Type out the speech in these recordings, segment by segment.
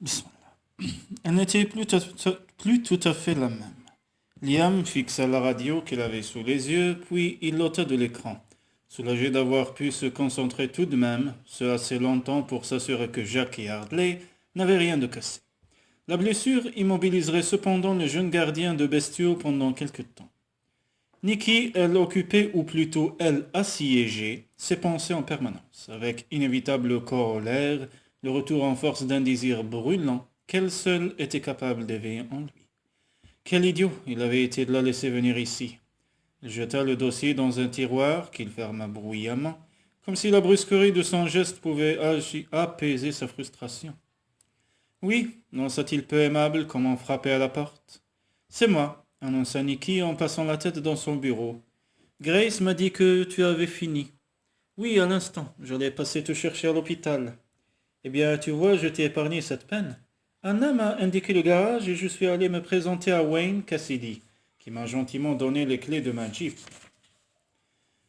Bismillah. Elle n'était plus tout à fait la même. Liam fixa la radio qu'il avait sous les yeux, puis il l'ôta de l'écran, soulagé d'avoir pu se concentrer tout de même, ce assez longtemps pour s'assurer que Jack et Hardley n'avaient rien de cassé. La blessure immobiliserait cependant le jeune gardien de bestiaux pendant quelque temps. Nikki, elle occupait, ou plutôt elle assiégeait, ses pensées en permanence, avec inévitable corollaire, le retour en force d'un désir brûlant qu'elle seule était capable d'éveiller en lui. Quel idiot il avait été de la laisser venir ici. Il jeta le dossier dans un tiroir qu'il ferma bruyamment, comme si la brusquerie de son geste pouvait apaiser sa frustration. Oui, lança-t-il peu aimable comme on frappait à la porte. C'est moi, annonça Nikki en passant la tête dans son bureau. Grace m'a dit que tu avais fini. Oui, à l'instant, j'allais passer te chercher à l'hôpital. Eh bien, tu vois, je t'ai épargné cette peine. Anna m'a indiqué le garage et je suis allé me présenter à Wayne Cassidy, qui m'a gentiment donné les clés de ma Jeep.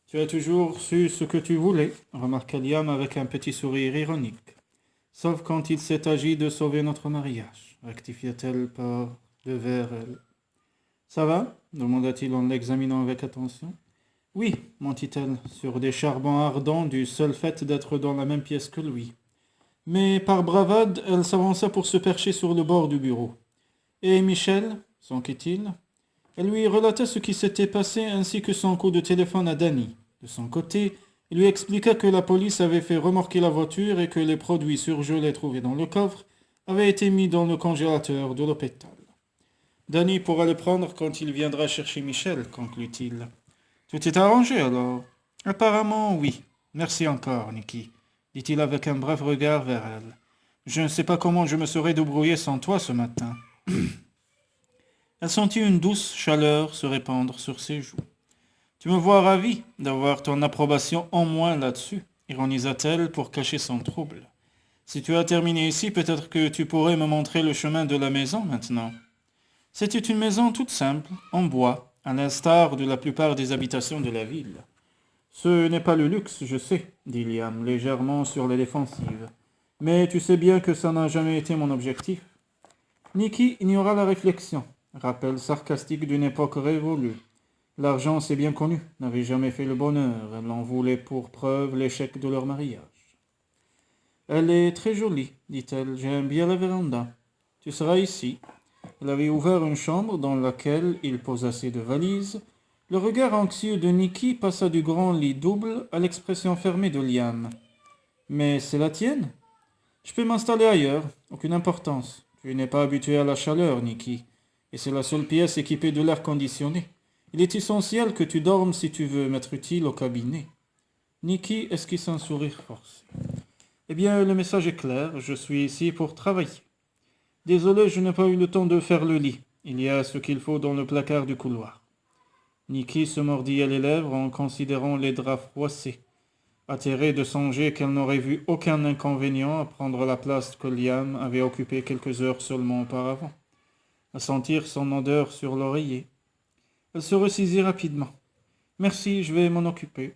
Tu as toujours su ce que tu voulais, remarqua Liam avec un petit sourire ironique. Sauf quand il s'est agi de sauver notre mariage, rectifia-t-elle par devers elle. Ça va demanda-t-il en l'examinant avec attention. Oui, mentit-elle, sur des charbons ardents du seul fait d'être dans la même pièce que lui. Mais par bravade, elle s'avança pour se percher sur le bord du bureau. Et Michel, s'enquit-il. Elle lui relata ce qui s'était passé ainsi que son coup de téléphone à Danny. De son côté, il lui expliqua que la police avait fait remorquer la voiture et que les produits surgelés trouvés dans le coffre avaient été mis dans le congélateur de l'hôpital. Danny pourra le prendre quand il viendra chercher Michel, conclut-il. Tout est arrangé alors? Apparemment, oui. Merci encore, Nikki, dit-il avec un bref regard vers elle. Je ne sais pas comment je me serais débrouillé sans toi ce matin. Elle sentit une douce chaleur se répandre sur ses joues. Tu me vois ravi d'avoir ton approbation en moins là-dessus, ironisa-t-elle pour cacher son trouble. Si tu as terminé ici, peut-être que tu pourrais me montrer le chemin de la maison maintenant. C'était une maison toute simple, en bois, à l'instar de la plupart des habitations de la ville. Ce n'est pas le luxe, je sais, dit Liam, légèrement sur les défensives. Mais tu sais bien que ça n'a jamais été mon objectif. Nikki ignora la réflexion, rappel sarcastique d'une époque révolue. L'argent, c'est bien connu, n'avait jamais fait le bonheur. Elle en voulait pour preuve l'échec de leur mariage. Elle est très jolie, dit-elle. J'aime bien la véranda. Tu seras ici. Elle avait ouvert une chambre dans laquelle il posa ses deux valises. Le regard anxieux de Nikki passa du grand lit double à l'expression fermée de Liam. Mais c'est la tienne? Je peux m'installer ailleurs, aucune importance. Tu n'es pas habitué à la chaleur, Nikki, et c'est la seule pièce équipée de l'air conditionné. Il est essentiel que tu dormes si tu veux m'être utile au cabinet. Nikki esquissa un sourire forcé. Eh bien, le message est clair, je suis ici pour travailler. Désolé, je n'ai pas eu le temps de faire le lit. Il y a ce qu'il faut dans le placard du couloir. Nikki se mordit les lèvres en considérant les draps froissés, atterrée de songer qu'elle n'aurait vu aucun inconvénient à prendre la place que Liam avait occupée quelques heures seulement auparavant, à sentir son odeur sur l'oreiller. Elle se ressaisit rapidement. Merci, je vais m'en occuper.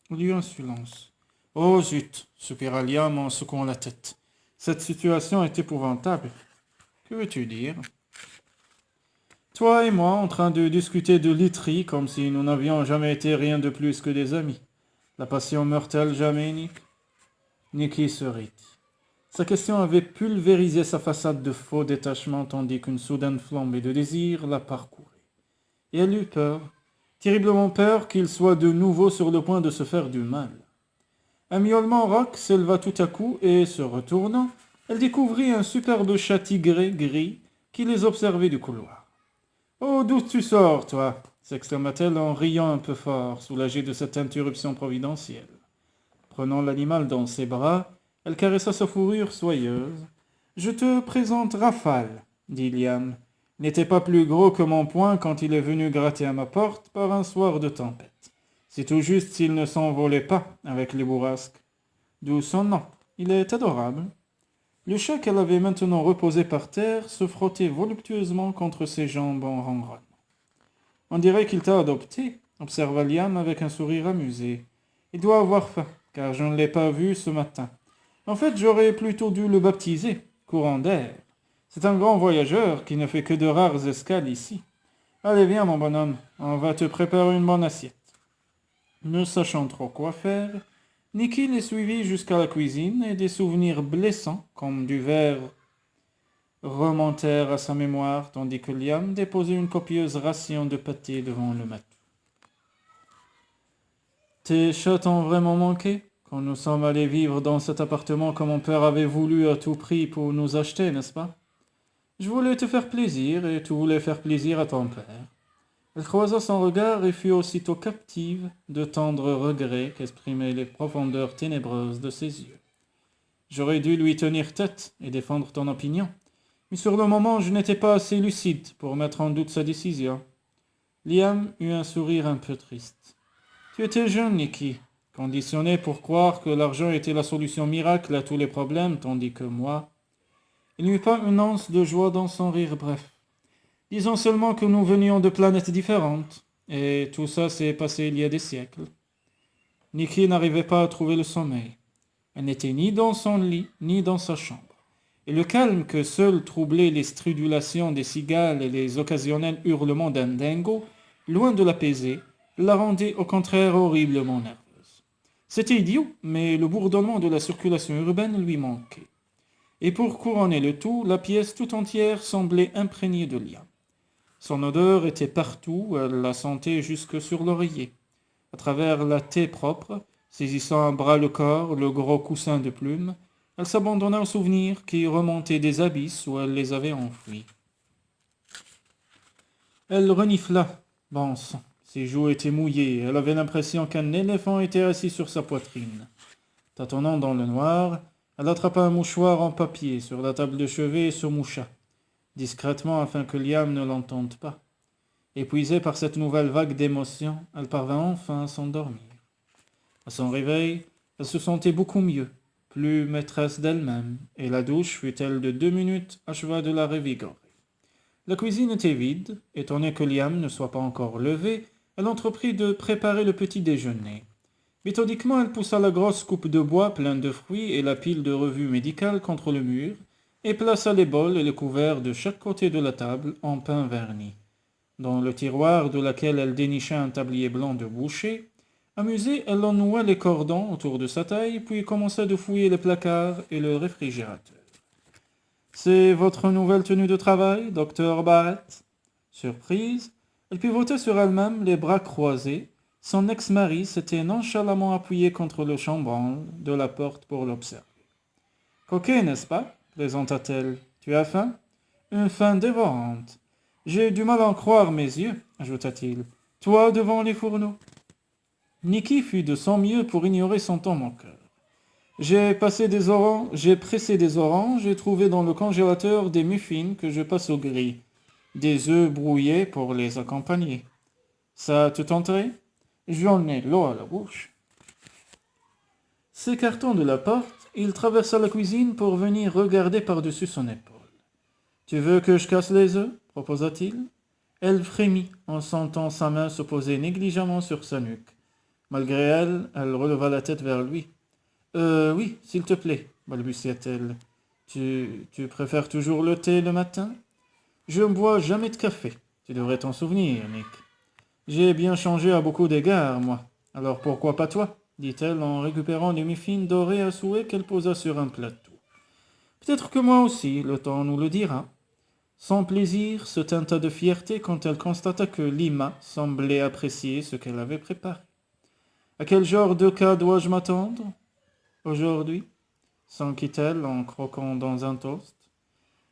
Il y eut un silence. Oh zut, soupira Liam en secouant la tête. Cette situation est épouvantable. Que veux-tu dire? Toi et moi en train de discuter de literie comme si nous n'avions jamais été rien de plus que des amis. La passion meurt-elle jamais, Nick? Nicky se rit. Sa question avait pulvérisé sa façade de faux détachement tandis qu'une soudaine flambée de désir la parcourait. Et elle eut peur, terriblement peur qu'il soit de nouveau sur le point de se faire du mal. Un miaulement rauque s'éleva tout à coup et, se retournant, elle découvrit un superbe chat tigré gris qui les observait du couloir. « Oh, d'où tu sors, toi ?» s'exclama-t-elle en riant un peu fort, soulagée de cette interruption providentielle. Prenant l'animal dans ses bras, elle caressa sa fourrure soyeuse. « Je te présente Rafale, » dit Liam. « Il n'était pas plus gros que mon poing quand il est venu gratter à ma porte par un soir de tempête. C'est tout juste s'il ne s'envolait pas avec les bourrasques. D'où son nom. Il est adorable. » Le chat qu'elle avait maintenant reposé par terre se frottait voluptueusement contre ses jambes en ronronnant. « On dirait qu'il t'a adopté, » observa Liam avec un sourire amusé. « Il doit avoir faim, car je ne l'ai pas vu ce matin. En fait, j'aurais plutôt dû le baptiser. courant d'air. C'est un grand voyageur qui ne fait que de rares escales ici. Allez, viens, mon bonhomme, on va te préparer une bonne assiette. Ne sachant trop quoi faire, Nicky les suivit jusqu'à la cuisine et des souvenirs blessants, comme du verre, remontèrent à sa mémoire, tandis que Liam déposait une copieuse ration de pâté devant le matou. Tes chats t'ont vraiment manqué quand nous sommes allés vivre dans cet appartement que mon père avait voulu à tout prix pour nous acheter, n'est-ce pas? Je voulais te faire plaisir et tu voulais faire plaisir à ton père. Elle croisa son regard et fut aussitôt captive de tendres regrets qu'exprimaient les profondeurs ténébreuses de ses yeux. J'aurais dû lui tenir tête et défendre ton opinion, mais sur le moment je n'étais pas assez lucide pour mettre en doute sa décision. Liam eut un sourire un peu triste. Tu étais jeune, Nicky, conditionné pour croire que l'argent était la solution miracle à tous les problèmes, tandis que moi... Il n'y eut pas une once de joie dans son rire bref. Disons seulement que nous venions de planètes différentes, et tout ça s'est passé il y a des siècles. Nicky n'arrivait pas à trouver le sommeil. Elle n'était ni dans son lit, ni dans sa chambre. Et le calme que seul troublaient les stridulations des cigales et les occasionnels hurlements d'un dingo, loin de l'apaiser, la rendait au contraire horriblement nerveuse. C'était idiot, mais le bourdonnement de la circulation urbaine lui manquait. Et pour couronner le tout, la pièce tout entière semblait imprégnée de liens. Son odeur était partout, elle la sentait jusque sur l'oreiller. À travers la taie propre, saisissant à bras le corps, le gros coussin de plumes, elle s'abandonna aux souvenirs qui remontaient des abysses où elle les avait enfouis. Elle renifla. Bon sang, ses joues étaient mouillées, elle avait l'impression qu'un éléphant était assis sur sa poitrine. Tâtonnant dans le noir, elle attrapa un mouchoir en papier sur la table de chevet et se moucha, discrètement afin que Liam ne l'entende pas. Épuisée par cette nouvelle vague d'émotions, elle parvint enfin à s'endormir. À son réveil, elle se sentait beaucoup mieux, plus maîtresse d'elle-même, et la douche, fut-elle de 2 minutes, acheva de la revigorer. La cuisine était vide, étonnée que Liam ne soit pas encore levé, elle entreprit de préparer le petit déjeuner. Méthodiquement, elle poussa la grosse coupe de bois pleine de fruits et la pile de revues médicales contre le mur, et plaça les bols et les couverts de chaque côté de la table en pain verni. Dans le tiroir de laquelle elle dénicha un tablier blanc de boucher, amusée, elle en noua les cordons autour de sa taille, puis commença de fouiller les placards et le réfrigérateur. « C'est votre nouvelle tenue de travail, docteur Barrett ?» Surprise, elle pivotait sur elle-même, les bras croisés. Son ex-mari s'était nonchalamment appuyé contre le chambranle de la porte pour l'observer. « Coquet, n'est-ce pas ?» plaisanta-t-elle. « Tu as faim ?»« Une faim dévorante. J'ai du mal à en croire mes yeux, » ajouta-t-il. « Toi devant les fourneaux. » Nicky fit de son mieux pour ignorer son ton moqueur. « J'ai pressé des oranges et trouvé dans le congélateur des muffins que je passe au gris. Des œufs brouillés pour les accompagner. Ça te tenterait ? J'en ai l'eau à la bouche. » S'écartant de la porte, il traversa la cuisine pour venir regarder par-dessus son épaule. « Tu veux que je casse les œufs ?» proposa-t-il. Elle frémit en sentant sa main se poser négligemment sur sa nuque. Malgré elle, elle releva la tête vers lui. « Oui, s'il te plaît, » balbutia-t-elle. « Tu préfères toujours le thé le matin ? Je ne bois jamais de café. Tu devrais t'en souvenir, Nick. J'ai bien changé à beaucoup d'égards, moi. Alors pourquoi pas toi ?» dit-elle en récupérant des muffins dorés à souhait qu'elle posa sur un plateau. « Peut-être que moi aussi, le temps nous le dira. » Son plaisir se teinta de fierté quand elle constata que Lima semblait apprécier ce qu'elle avait préparé. « À quel genre de cas dois-je m'attendre aujourd'hui ?» s'enquit-elle en croquant dans un toast.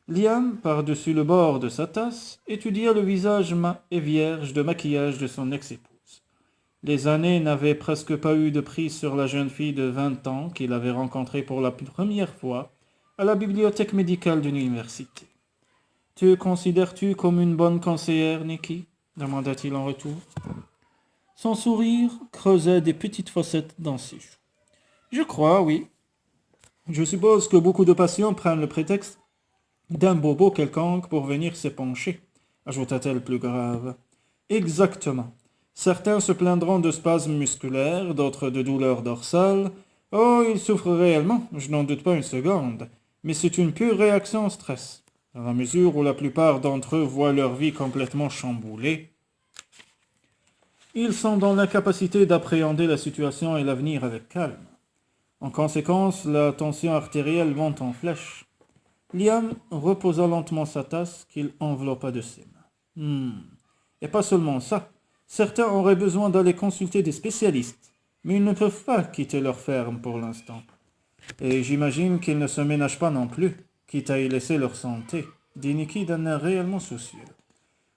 Liam, par-dessus le bord de sa tasse, étudia le visage mat et vierge de maquillage de son ex-épouse. Les années n'avaient presque pas eu de prise sur la jeune fille de 20 ans qu'il avait rencontrée pour la première fois à la bibliothèque médicale de l'université. « Te considères-tu comme une bonne conseillère, Nicky ?» demanda-t-il en retour. Son sourire creusait des petites fossettes dans ses joues. « Je crois, oui. Je suppose que beaucoup de patients prennent le prétexte d'un bobo quelconque pour venir s'épancher, » ajouta-t-elle plus grave. « Exactement. Certains se plaindront de spasmes musculaires, d'autres de douleurs dorsales. Oh, ils souffrent réellement, je n'en doute pas une seconde. mais c'est une pure réaction au stress. Dans la mesure où la plupart d'entre eux voient leur vie complètement chamboulée, ils sont dans l'incapacité d'appréhender la situation et l'avenir avec calme. En conséquence, la tension artérielle monte en flèche. Liam reposa lentement sa tasse qu'il enveloppa de ses mains. Et pas seulement ça, certains auraient besoin d'aller consulter des spécialistes, mais ils ne peuvent pas quitter leur ferme pour l'instant. Et j'imagine qu'ils ne se ménagent pas non plus, quitte à y laisser leur santé, dit Nikki d'un air réellement soucieux.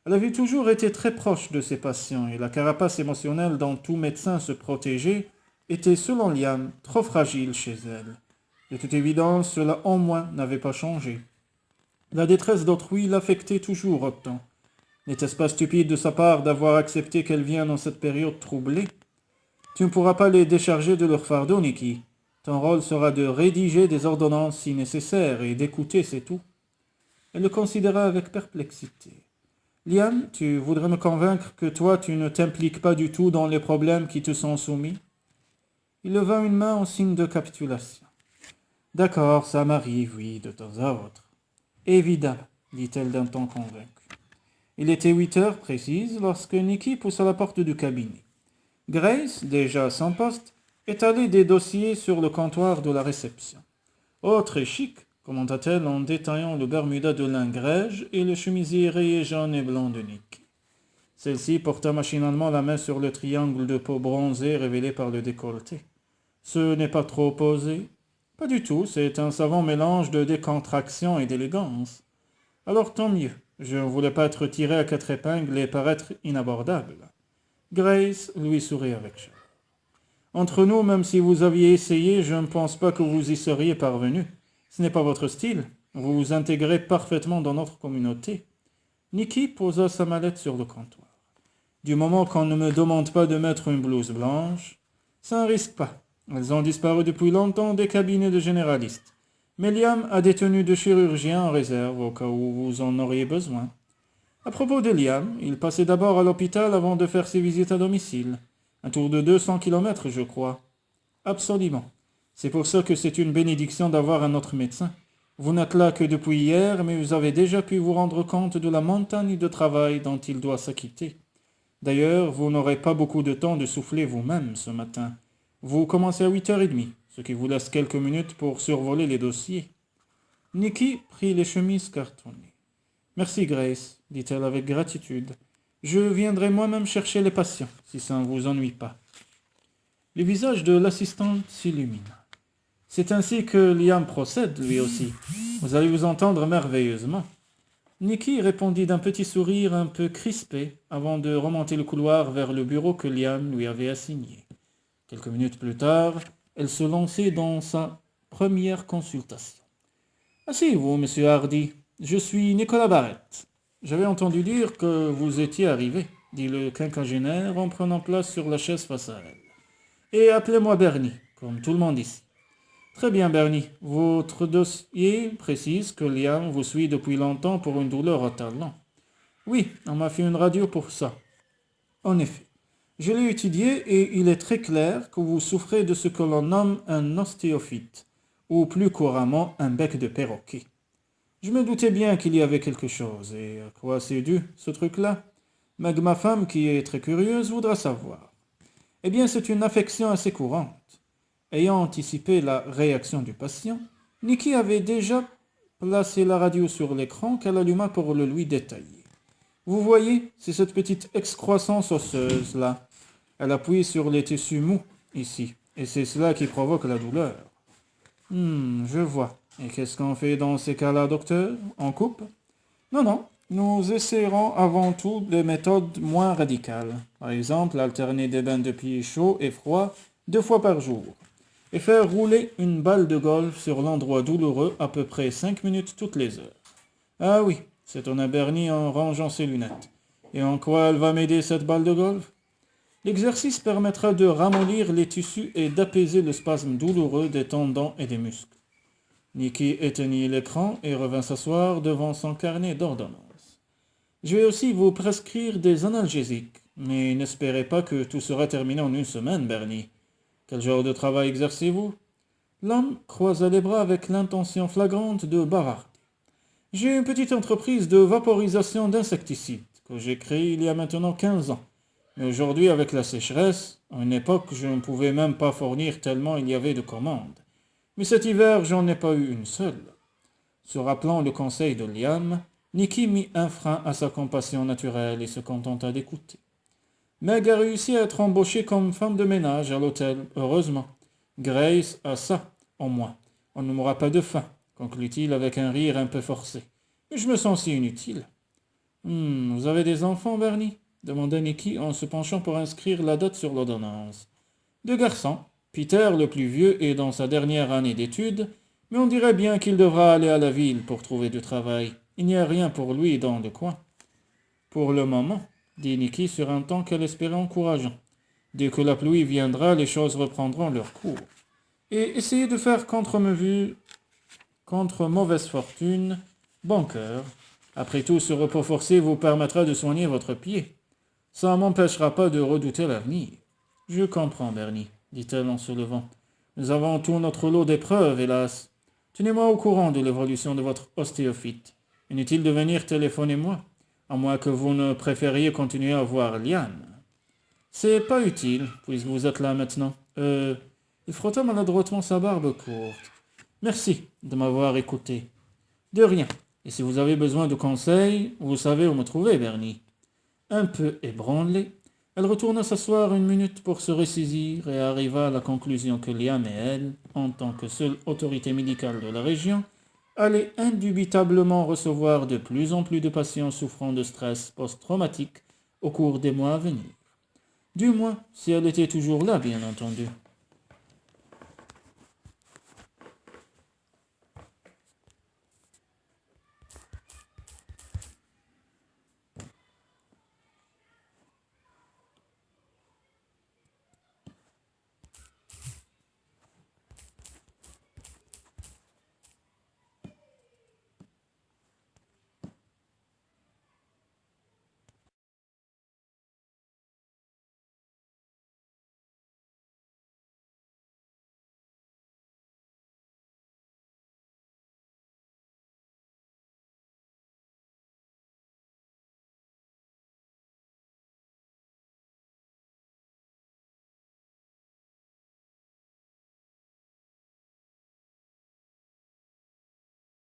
Elle avait toujours été très proche de ses patients et la carapace émotionnelle dont tout médecin se protégeait était, selon Liam, trop fragile chez elle. De toute évidence, cela en moins n'avait pas changé. La détresse d'autrui l'affectait toujours autant. N'était-ce pas stupide de sa part d'avoir accepté qu'elle vienne en cette période troublée? Tu ne pourras pas les décharger de leur fardeau, Nikki. Ton rôle sera de rédiger des ordonnances si nécessaire et d'écouter, c'est tout. Elle le considéra avec perplexité. Liam, tu voudrais me convaincre que toi, tu ne t'impliques pas du tout dans les problèmes qui te sont soumis? Il leva une main en signe de capitulation. D'accord, ça m'arrive, oui, de temps à autre. Évidemment, dit-elle d'un ton convaincu. Il était 8 heures précises lorsque Nikki poussa la porte du cabinet. Grace, déjà à son poste, étalait des dossiers sur le comptoir de la réception. Oh, très chic, commenta-t-elle en détaillant le bermuda de lin grège et le chemisier rayé jaune et blanc de Nikki. Celle-ci porta machinalement la main sur le triangle de peau bronzée révélé par le décolleté. Ce n'est pas trop posé? Pas du tout, c'est un savant mélange de décontraction et d'élégance. Alors tant mieux, je ne voulais pas être tiré à 4 épingles et paraître inabordable. Grace lui sourit avec joie. Entre nous, même si vous aviez essayé, je ne pense pas que vous y seriez parvenu. Ce n'est pas votre style. Vous vous intégrez parfaitement dans notre communauté. Nikki posa sa mallette sur le comptoir. Du moment qu'on ne me demande pas de mettre une blouse blanche, ça ne risque pas. Elles ont disparu depuis longtemps des cabinets de généralistes. Mais Liam a des tenues de chirurgien en réserve au cas où vous en auriez besoin. À propos de Liam, il passait d'abord à l'hôpital avant de faire ses visites à domicile. Un tour de 200 kilomètres, je crois. Absolument. C'est pour ça que c'est une bénédiction d'avoir un autre médecin. Vous n'êtes là que depuis hier, mais vous avez déjà pu vous rendre compte de la montagne de travail dont il doit s'acquitter. D'ailleurs, vous n'aurez pas beaucoup de temps de souffler vous-même ce matin. Vous commencez à 8h30, ce qui vous laisse quelques minutes pour survoler les dossiers. Nikki prit les chemises cartonnées. Merci, Grace, dit-elle avec gratitude. Je viendrai moi-même chercher les patients, si ça ne vous ennuie pas. Le visage de l'assistante s'illumina. C'est ainsi que Liam procède, lui aussi. Vous allez vous entendre merveilleusement. Nikki répondit d'un petit sourire un peu crispé avant de remonter le couloir vers le bureau que Liam lui avait assigné. Quelques minutes plus tard, elle se lançait dans sa première consultation. « Asseyez-vous, monsieur Hardy. Je suis Nicolas Barrett. J'avais entendu dire que vous étiez arrivé, dit le quinquagénaire en prenant place sur la chaise face à elle. Et appelez-moi Bernie, comme tout le monde ici. Très bien, Bernie. Votre dossier précise que Liam vous suit depuis longtemps pour une douleur au talon. Oui, on m'a fait une radio pour ça. En effet, je l'ai étudié et il est très clair que vous souffrez de ce que l'on nomme un ostéophyte, ou plus couramment un bec de perroquet. Je me doutais bien qu'il y avait quelque chose, et à quoi c'est dû, ce truc-là? Meg, ma femme, qui est très curieuse, voudra savoir. Eh bien, c'est une affection assez courante. Ayant anticipé la réaction du patient, Nikki avait déjà placé la radio sur l'écran qu'elle alluma pour le lui détailler. Vous voyez, c'est cette petite excroissance osseuse-là. Elle appuie sur les tissus mous, ici, et c'est cela qui provoque la douleur. Je vois. Et qu'est-ce qu'on fait dans ces cas-là, docteur? On coupe? Non, nous essaierons avant tout des méthodes moins radicales. Par exemple, alterner des bains de pieds chauds et froids 2 fois par jour. Et faire rouler une balle de golf sur l'endroit douloureux à peu près 5 minutes toutes les heures. Ah oui, s'étonna Bernie en rangeant ses lunettes. Et en quoi elle va m'aider cette balle de golf? L'exercice permettra de ramollir les tissus et d'apaiser le spasme douloureux des tendons et des muscles. Nikki éteignit l'écran et revint s'asseoir devant son carnet d'ordonnances. Je vais aussi vous prescrire des analgésiques, mais n'espérez pas que tout sera terminé en une semaine, Bernie. Quel genre de travail exercez-vous? L'homme croisa les bras avec l'intention flagrante de bavarder. J'ai une petite entreprise de vaporisation d'insecticides que j'ai créée il y a maintenant 15 ans. Mais aujourd'hui, avec la sécheresse, à une époque, je ne pouvais même pas fournir tellement il y avait de commandes. Mais cet hiver, j'en ai pas eu une seule. Se rappelant le conseil de Liam, Nikki mit un frein à sa compassion naturelle et se contenta d'écouter. Meg a réussi à être embauchée comme femme de ménage à l'hôtel, heureusement. Grace a ça, au moins. On ne mourra pas de faim, conclut-il avec un rire un peu forcé. Mais je me sens si inutile. Vous avez des enfants, Bernie demanda Nikki en se penchant pour inscrire la date sur l'ordonnance. 2 garçons. Peter, le plus vieux, est dans sa dernière année d'études, mais on dirait bien qu'il devra aller à la ville pour trouver du travail. Il n'y a rien pour lui dans le coin. Pour le moment, dit Nikki sur un ton qu'elle espérait encourageant. Dès que la pluie viendra, les choses reprendront leur cours. Et essayez de faire contre mauvaise fortune, bon cœur. Après tout, ce repos forcé vous permettra de soigner votre pied. Ça ne m'empêchera pas de redouter l'avenir. Je comprends, Bernie, dit-elle en se levant. Nous avons tout notre lot d'épreuves, hélas. Tenez-moi au courant de l'évolution de votre ostéophyte. Inutile de venir téléphoner moi, à moins que vous ne préfériez continuer à voir Liane. C'est pas utile, puisque vous êtes là maintenant. Il frotta maladroitement sa barbe courte. Merci de m'avoir écouté. De rien. Et si vous avez besoin de conseils, vous savez où me trouver, Bernie. Un peu ébranlée, elle retourna s'asseoir une minute pour se ressaisir et arriva à la conclusion que Liam et elle, en tant que seule autorité médicale de la région, allaient indubitablement recevoir de plus en plus de patients souffrant de stress post-traumatique au cours des mois à venir. Du moins, si elle était toujours là, bien entendu.